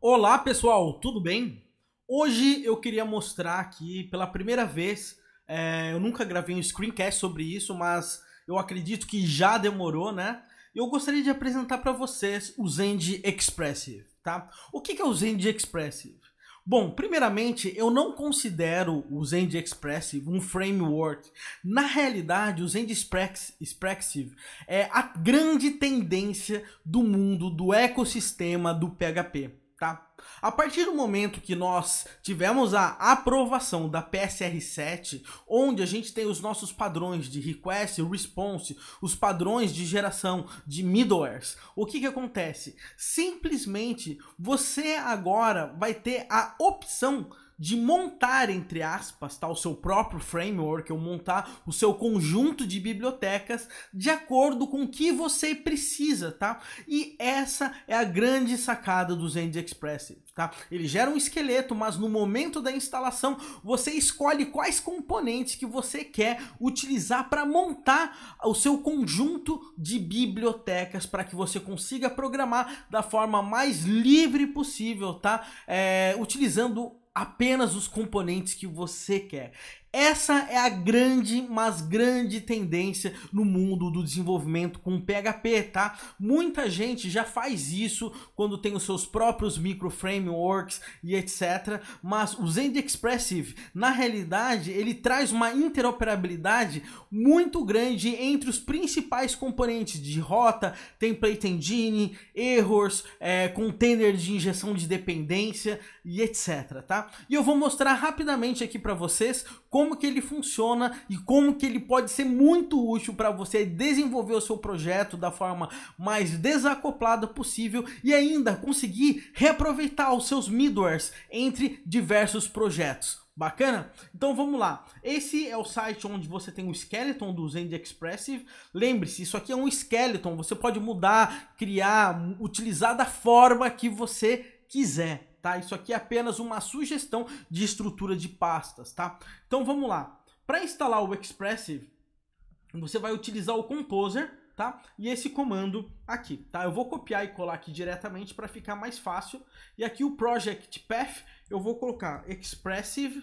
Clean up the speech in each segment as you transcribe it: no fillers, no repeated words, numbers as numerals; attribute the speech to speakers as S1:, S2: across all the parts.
S1: Olá pessoal, tudo bem? Hoje eu queria mostrar aqui pela primeira vez, eu nunca gravei um screencast sobre isso, mas eu acredito que já demorou, né? Eu gostaria de apresentar para vocês o Zend Expressive, tá? O que é o Zend Expressive? Bom, primeiramente, eu não considero o Zend Expressive um framework. Na realidade, o Zend Expressive é a grande tendência do mundo, do ecossistema do PHP. Tá? A partir do momento que nós tivemos a aprovação da PSR7, onde a gente tem os nossos padrões de request e response, os padrões de geração de middlewares, o que acontece? Simplesmente você agora vai ter a opção de montar, entre aspas, tá, o seu próprio framework, ou montar o seu conjunto de bibliotecas de acordo com o que você precisa, tá? E essa é a grande sacada do Zend Expressive, tá? Ele gera um esqueleto, mas no momento da instalação você escolhe quais componentes que você quer utilizar para montar o seu conjunto de bibliotecas para que você consiga programar da forma mais livre possível, tá? Utilizando apenas os componentes que você quer. Essa é a grande, mas grande tendência no mundo do desenvolvimento com PHP, tá? Muita gente já faz isso quando tem os seus próprios micro frameworks e etc. Mas o Zend Expressive, na realidade, ele traz uma interoperabilidade muito grande entre os principais componentes de rota, template engine, errors, container de injeção de dependência e etc, tá? E eu vou mostrar rapidamente aqui para vocês como que ele funciona e como que ele pode ser muito útil para você desenvolver o seu projeto da forma mais desacoplada possível e ainda conseguir reaproveitar os seus middlewares entre diversos projetos. Bacana? Então vamos lá. Esse é o site onde você tem o skeleton do Zend Expressive. Lembre-se, isso aqui é um skeleton. Você pode mudar, criar, utilizar da forma que você quiser. Tá? Isso aqui é apenas uma sugestão de estrutura de pastas, tá? Então vamos lá. Para instalar o Expressive, você vai utilizar o Composer, tá? E esse comando aqui, tá? Eu vou copiar e colar aqui diretamente para ficar mais fácil. E aqui o Project Path, eu vou colocar Expressive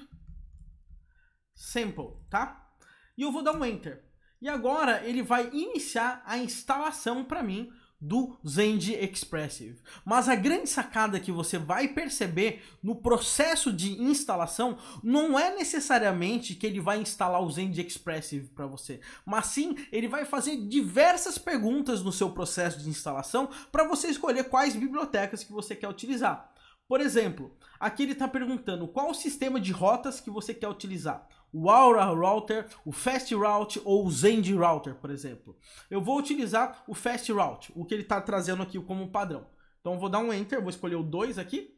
S1: Sample, tá? E eu vou dar um Enter. E agora ele vai iniciar a instalação para mim do Zend Expressive. Mas a grande sacada que você vai perceber no processo de instalação não é necessariamente que ele vai instalar o Zend Expressive para você, mas sim ele vai fazer diversas perguntas no seu processo de instalação para você escolher quais bibliotecas que você quer utilizar. Por exemplo, aqui ele está perguntando qual o sistema de rotas que você quer utilizar. O Aura Router, o Fast Route ou o Zend Router, por exemplo. Eu vou utilizar o Fast Route, o que ele está trazendo aqui como padrão. Então eu vou dar um Enter, vou escolher o 2 aqui.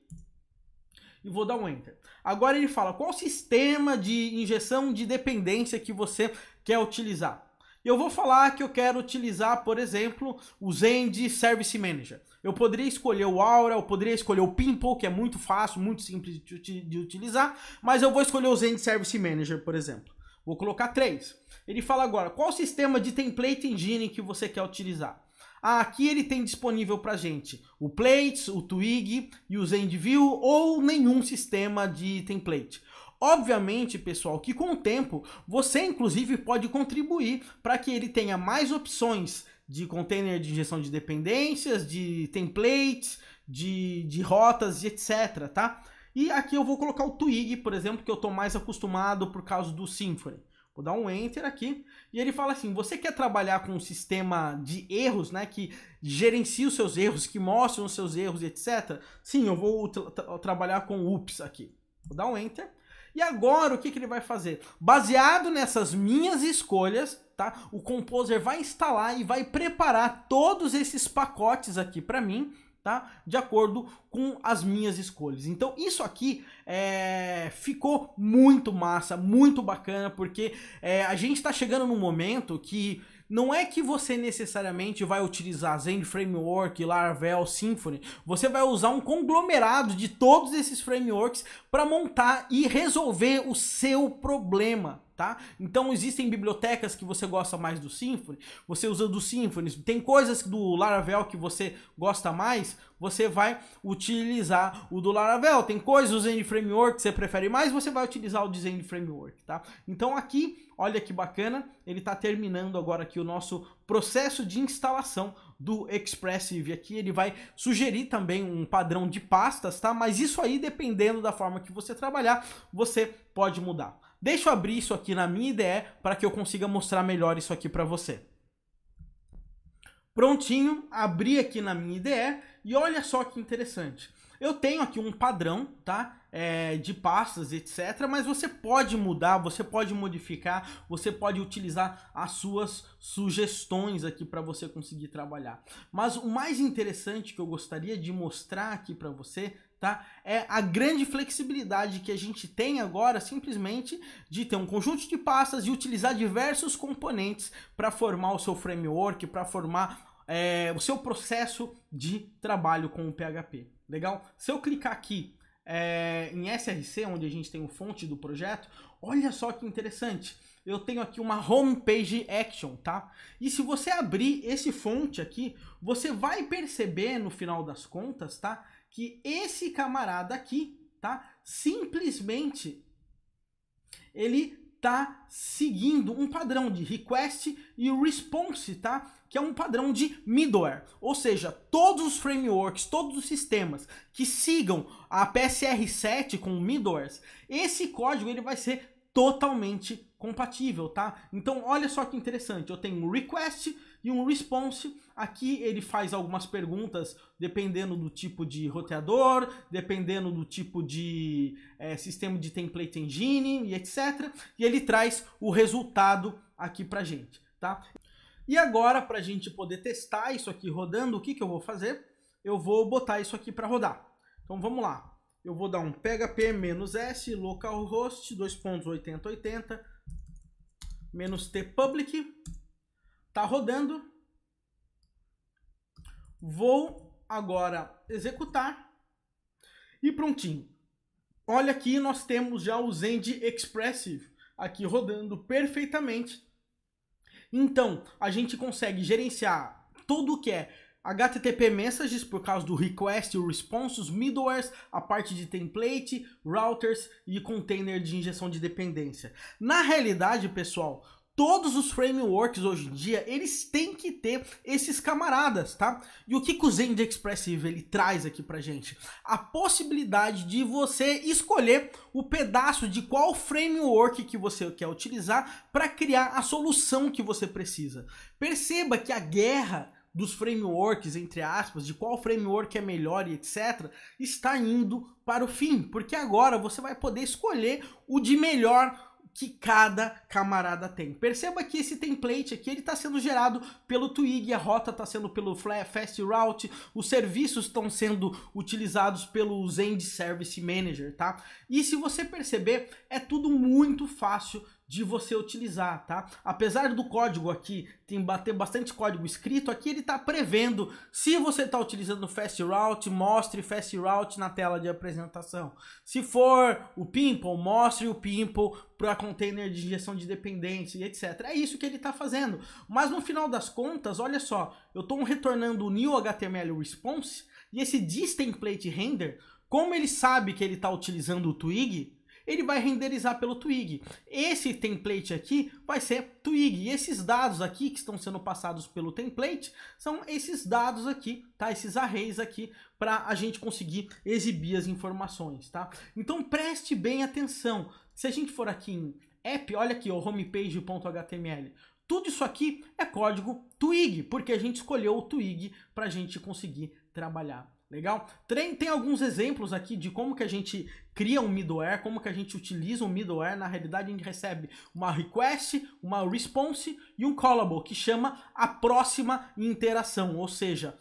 S1: E vou dar um Enter. Agora ele fala qual sistema de injeção de dependência que você quer utilizar. Eu vou falar que eu quero utilizar, por exemplo, o Zend Service Manager. Eu poderia escolher o Aura, eu poderia escolher o Pimple, que é muito fácil, muito simples de utilizar, mas eu vou escolher o Zend Service Manager, por exemplo. Vou colocar 3. Ele fala agora, qual sistema de template engine que você quer utilizar? Aqui ele tem disponível para gente o Plates, o Twig e o ZendView ou nenhum sistema de template. Obviamente, pessoal, que com o tempo você inclusive pode contribuir para que ele tenha mais opções de container de injeção de dependências, de templates, de rotas e etc, tá? E aqui eu vou colocar o Twig, por exemplo, que eu estou mais acostumado por causa do Symfony. Vou dar um Enter aqui e ele fala assim, você quer trabalhar com um sistema de erros, né, que gerencia os seus erros, que mostra os seus erros, etc? Sim, eu vou trabalhar com UPS aqui. Vou dar um Enter. E agora o que ele vai fazer? Baseado nessas minhas escolhas, tá? O Composer vai instalar e vai preparar todos esses pacotes aqui para mim, tá? De acordo com as minhas escolhas. Então isso aqui ficou muito massa, muito bacana, porque a gente está chegando num momento que não é que você necessariamente vai utilizar Zend Framework, Laravel, Symfony. Você vai usar um conglomerado de todos esses frameworks para montar e resolver o seu problema. tá? Então existem bibliotecas que você gosta mais do Symfony, você usa do Symfony, tem coisas do Laravel que você gosta mais, você vai utilizar o do Laravel, tem coisas do Zend Framework que você prefere mais, você vai utilizar o Zend Framework, tá? Então aqui, olha que bacana, ele está terminando agora aqui o nosso processo de instalação do Expressive. Aqui ele vai sugerir também um padrão de pastas, tá? Mas isso aí, dependendo da forma que você trabalhar, você pode mudar. Deixa eu abrir isso aqui na minha IDE para que eu consiga mostrar melhor isso aqui para você. Prontinho, abri aqui na minha IDE e olha só que interessante. Eu tenho aqui um padrão, tá? De pastas, etc. Mas você pode mudar, você pode modificar, você pode utilizar as suas sugestões aqui para você conseguir trabalhar. Mas o mais interessante que eu gostaria de mostrar aqui para você, tá? É a grande flexibilidade que a gente tem agora, simplesmente de ter um conjunto de pastas e utilizar diversos componentes para formar o seu framework, para formar o seu processo de trabalho com o PHP. Legal? Se eu clicar aqui em SRC, onde a gente tem o fonte do projeto, olha só que interessante. Eu tenho aqui uma homepage action, tá? E se você abrir esse fonte aqui, você vai perceber no final das contas, tá? Que esse camarada aqui, tá? Simplesmente ele tá seguindo um padrão de request e response, tá? Que é um padrão de middleware. Ou seja, todos os frameworks, todos os sistemas que sigam a PSR7 com middlewares, esse código ele vai ser totalmente compatível, tá? Então, olha só que interessante. Eu tenho um request e um response. Aqui ele faz algumas perguntas dependendo do tipo de roteador, dependendo do tipo de sistema de template engine e etc. E ele traz o resultado aqui pra gente, tá? E agora, para a gente poder testar isso aqui rodando, o que eu vou fazer? Eu vou botar isso aqui para rodar. Então vamos lá. Eu vou dar um php-s localhost 2.8080 -t public. Tá rodando. Vou agora executar. E prontinho. Olha aqui, nós temos já o Zend Expressive aqui rodando perfeitamente. Então, a gente consegue gerenciar tudo o que é HTTP Messages por causa do request e o response, os middlewares, a parte de template, routers e container de injeção de dependência. Na realidade, pessoal, todos os frameworks hoje em dia, eles têm que ter esses camaradas, tá? E o que o Zend Expressive ele traz aqui pra gente? A possibilidade de você escolher o pedaço de qual framework que você quer utilizar para criar a solução que você precisa. Perceba que a guerra dos frameworks, entre aspas, de qual framework é melhor e etc, está indo para o fim, porque agora você vai poder escolher o de melhor que cada camarada tem. Perceba que esse template aqui ele está sendo gerado pelo Twig, a rota está sendo pelo Fast Route, os serviços estão sendo utilizados pelo Zend Service Manager, tá? E se você perceber, é tudo muito fácil de você utilizar, tá? Apesar do código aqui ter bastante código escrito, aqui ele está prevendo, se você está utilizando Fast Route, mostre Fast Route na tela de apresentação. Se for o Pimple, mostre o Pimple para container de injeção de dependência e etc. É isso que ele está fazendo. Mas no final das contas, olha só, eu estou retornando o new HTML response e esse distemplate render, como ele sabe que ele está utilizando o Twig, ele vai renderizar pelo Twig. Esse template aqui vai ser Twig. E esses dados aqui que estão sendo passados pelo template são esses dados aqui, tá? Esses arrays aqui para a gente conseguir exibir as informações, tá? Então preste bem atenção. Se a gente for aqui em app, olha aqui, o homepage.html. Tudo isso aqui é código Twig, porque a gente escolheu o Twig para a gente conseguir trabalhar. Legal? Tem alguns exemplos aqui de como que a gente cria um middleware, como que a gente utiliza um middleware. Na realidade, a gente recebe uma request, uma response e um callable, que chama a próxima interação, ou seja,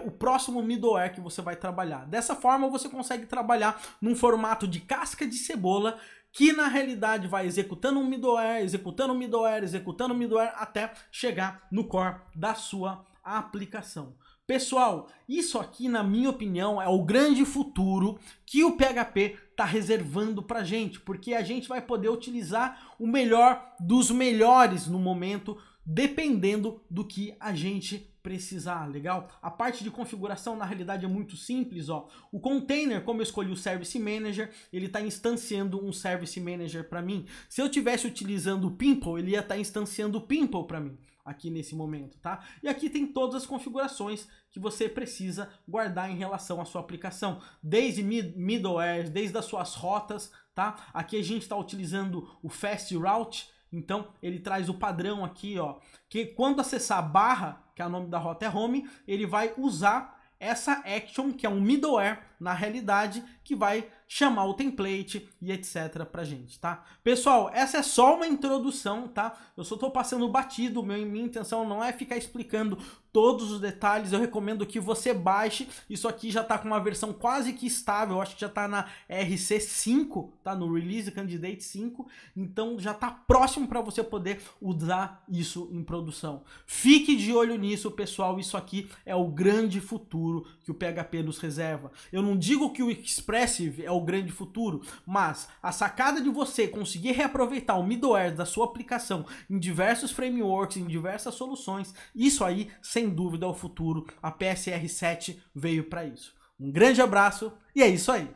S1: o próximo middleware que você vai trabalhar. Dessa forma, você consegue trabalhar num formato de casca de cebola, que na realidade vai executando um middleware, executando um middleware, executando um middleware, até chegar no core da sua aplicação. Pessoal, isso aqui, na minha opinião, é o grande futuro que o PHP está reservando para a gente, porque a gente vai poder utilizar o melhor dos melhores no momento, dependendo do que a gente precisar, legal? A parte de configuração na realidade é muito simples, ó. O container, como eu escolhi o Service Manager, ele está instanciando um Service Manager para mim. Se eu estivesse utilizando o Pimple, ele ia estar instanciando o Pimple para mim aqui nesse momento, tá? E aqui tem todas as configurações que você precisa guardar em relação à sua aplicação, desde middleware, desde as suas rotas, tá? Aqui a gente está utilizando o Fast Route. Então, ele traz o padrão aqui, ó, que quando acessar a barra, que é o nome da rota é home, ele vai usar essa action, que é um middleware, na realidade, que vai chamar o template e etc pra gente, tá? Pessoal, essa é só uma introdução, tá? Eu só tô passando batido, minha intenção não é ficar explicando todos os detalhes, eu recomendo que você baixe. Isso aqui já tá com uma versão quase que estável, eu acho que já tá na RC5, tá? No Release Candidate 5, então já tá próximo para você poder usar isso em produção. Fique de olho nisso, pessoal, isso aqui é o grande futuro que o PHP nos reserva. Eu não digo que o Expressive é o grande futuro, mas a sacada de você conseguir reaproveitar o middleware da sua aplicação em diversos frameworks, em diversas soluções, isso aí, sem dúvida, é o futuro. A PSR7 veio para isso. Um grande abraço e é isso aí.